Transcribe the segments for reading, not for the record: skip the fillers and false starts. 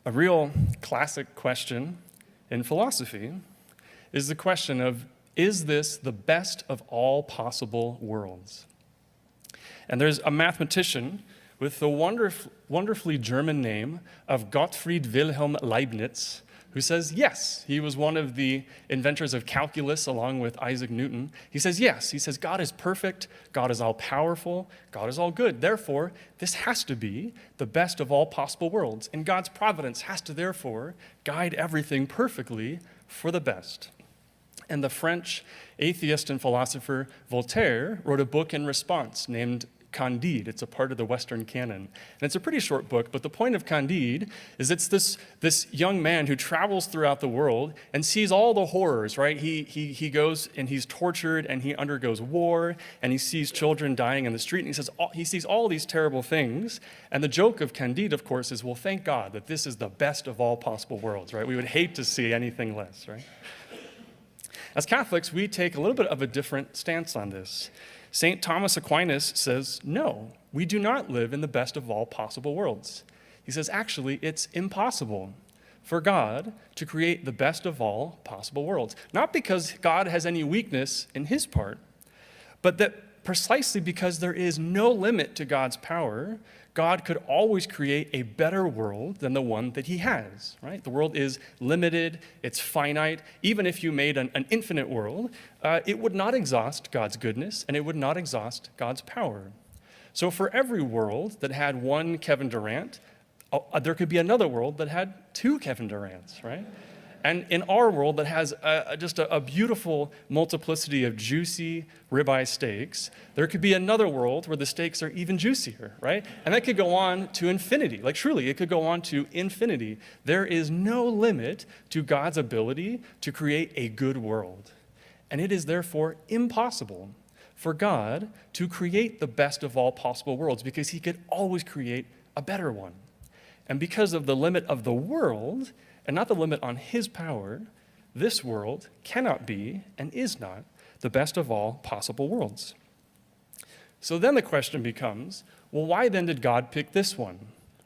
A real classic question in philosophy is the question of, is this the best of all possible worlds? And there's a mathematician with the wonderfully German name of Gottfried Wilhelm Leibniz, who says yes. He was one of the inventors of calculus along with Isaac Newton. He says yes. He says God is perfect, God is all-powerful, God is all good. Therefore, this has to be the best of all possible worlds. And God's providence has to therefore guide everything perfectly for the best. And the French atheist and philosopher Voltaire wrote a book in response named Candide. It's a part of the Western canon. And it's a pretty short book, but the point of Candide is it's this young man who travels throughout the world and sees all the horrors, right? He goes and he's tortured and he undergoes war and he sees children dying in the street and he sees all these terrible things. And the joke of Candide, of course, is, well, thank God that this is the best of all possible worlds, right? We would hate to see anything less, right? As Catholics, we take a little bit of a different stance on this. St. Thomas Aquinas says, no, we do not live in the best of all possible worlds. He says, actually, it's impossible for God to create the best of all possible worlds. Not because God has any weakness in his part, but that precisely because there is no limit to God's power, God could always create a better world than the one that he has, right? The world is limited, it's finite. Even if you made an infinite world, it would not exhaust God's goodness and it would not exhaust God's power. So for every world that had one Kevin Durant, there could be another world that had two Kevin Durants, right? And in our world that has just a beautiful multiplicity of juicy ribeye steaks, there could be another world where the steaks are even juicier, right? And that could go on to infinity. Like truly, it could go on to infinity. There is no limit to God's ability to create a good world. And it is therefore impossible for God to create the best of all possible worlds because he could always create a better one. And because of the limit of the world, and not the limit on his power, this world cannot be and is not the best of all possible worlds. So then the question becomes, well, why then did God pick this one,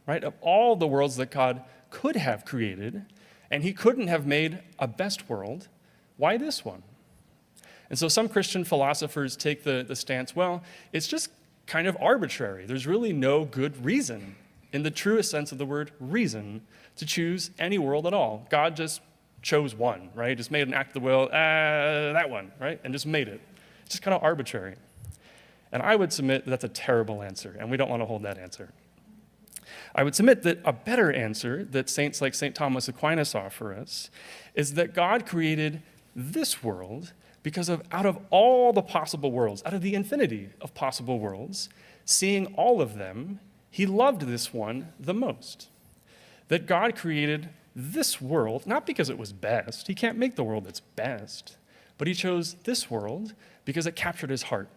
right? Of all the worlds that God could have created, and he couldn't have made a best world, why this one? And so some Christian philosophers take the stance, well, it's just kind of arbitrary. There's really no good reason, in the truest sense of the word reason, to choose any world at all. God just chose one, right? Just made an act of the will, that one, right? And just made it. It's just kind of arbitrary. And I would submit that that's a terrible answer, and we don't want to hold that answer. I would submit that a better answer that saints like St. Thomas Aquinas offer us is that God created this world because out of all the possible worlds, out of the infinity of possible worlds, seeing all of them, he loved this one the most. That God created this world, not because it was best. He can't make the world that's best. But he chose this world because it captured his heart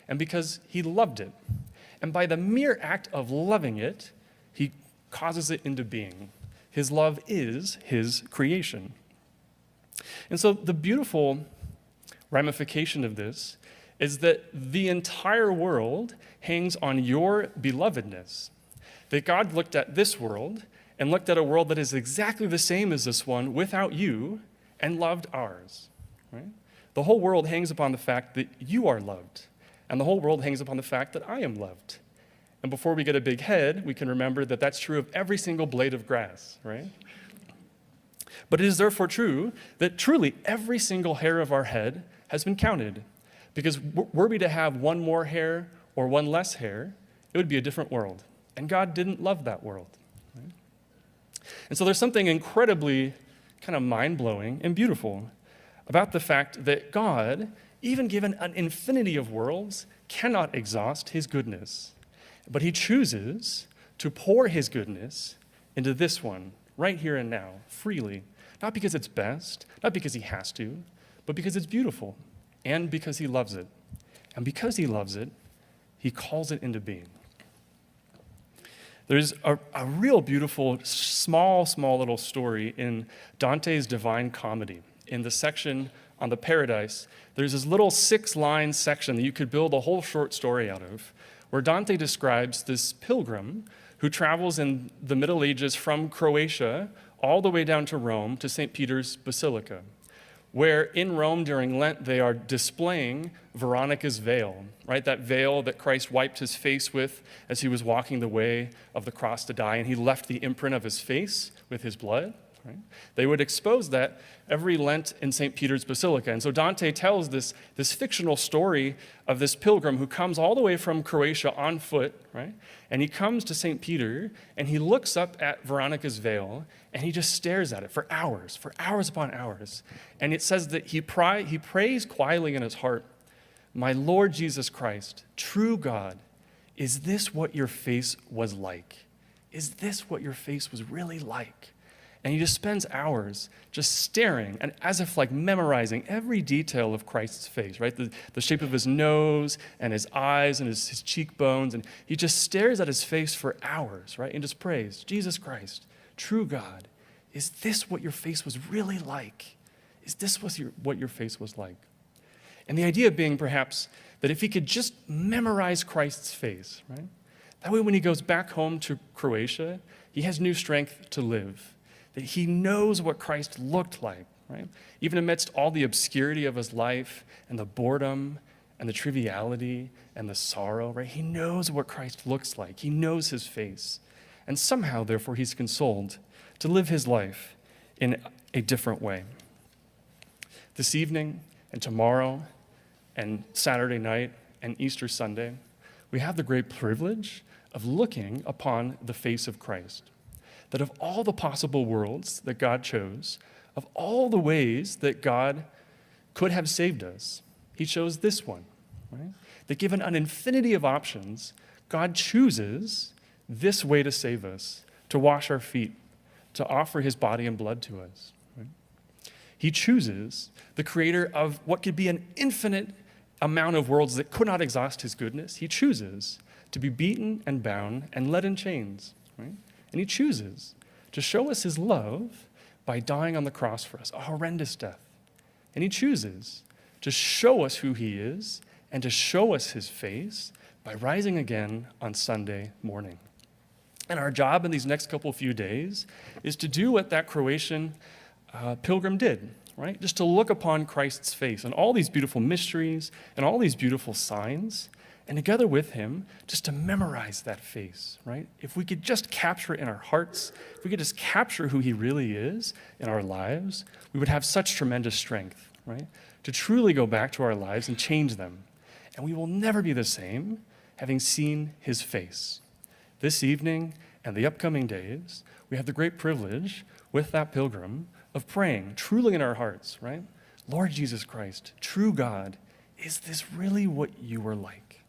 and because he loved it. And by the mere act of loving it, he causes it into being. His love is his creation. And so the beautiful ramification of this is that the entire world hangs on your belovedness. That God looked at this world and looked at a world that is exactly the same as this one without you and loved ours, right? The whole world hangs upon the fact that you are loved, and the whole world hangs upon the fact that I am loved. And before we get a big head, we can remember that that's true of every single blade of grass, right? But it is therefore true that truly every single hair of our head has been counted, because were we to have one more hair or one less hair, it would be a different world. And God didn't love that world. Right? And so there's something incredibly kind of mind-blowing and beautiful about the fact that God, even given an infinity of worlds, cannot exhaust his goodness. But he chooses to pour his goodness into this one, right here and now, freely. Not because it's best, not because he has to, but because it's beautiful, and because he loves it. And because he loves it, he calls it into being. There's a real beautiful, small little story in Dante's Divine Comedy. In the section on the Paradise, there's this little 6-line section that you could build a whole short story out of, where Dante describes this pilgrim who travels in the Middle Ages from Croatia all the way down to Rome to St. Peter's Basilica, where in Rome during Lent they are displaying Veronica's veil, right? That veil that Christ wiped his face with as he was walking the way of the cross to die, and he left the imprint of his face with his blood. Right? They would expose that every Lent in St. Peter's Basilica. And so Dante tells this fictional story of this pilgrim who comes all the way from Croatia on foot, right? And he comes to St. Peter, and he looks up at Veronica's veil, and he just stares at it for hours upon hours. And it says that he prays quietly in his heart, "My Lord Jesus Christ, true God, is this what your face was like? Is this what your face was really like?" And he just spends hours just staring and as if like memorizing every detail of Christ's face, right? The shape of his nose and his eyes and his cheekbones. And he just stares at his face for hours, right? And just prays, "Jesus Christ, true God, is this what your face was really like? Is this what your face was like?" And the idea being perhaps that if he could just memorize Christ's face, right? That way when he goes back home to Croatia, he has new strength to live. That he knows what Christ looked like, right? Even amidst all the obscurity of his life and the boredom and the triviality and the sorrow, right? He knows what Christ looks like. He knows his face. And somehow, therefore, he's consoled to live his life in a different way. This evening and tomorrow and Saturday night and Easter Sunday, we have the great privilege of looking upon the face of Christ. That of all the possible worlds that God chose, of all the ways that God could have saved us, he chose this one, right? That given an infinity of options, God chooses this way to save us, to wash our feet, to offer his body and blood to us. Right? He chooses the creator of what could be an infinite amount of worlds that could not exhaust his goodness. He chooses to be beaten and bound and led in chains, right? And he chooses to show us his love by dying on the cross for us, a horrendous death. And he chooses to show us who he is and to show us his face by rising again on Sunday morning. And our job in these next few days is to do what that Croatian pilgrim did, right? Just to look upon Christ's face and all these beautiful mysteries and all these beautiful signs, and together with him, just to memorize that face, right? If we could just capture it in our hearts, if we could just capture who he really is in our lives, we would have such tremendous strength, right? To truly go back to our lives and change them. And we will never be the same having seen his face. This evening and the upcoming days, we have the great privilege with that pilgrim of praying truly in our hearts, right? Lord Jesus Christ, true God, is this really what you were like?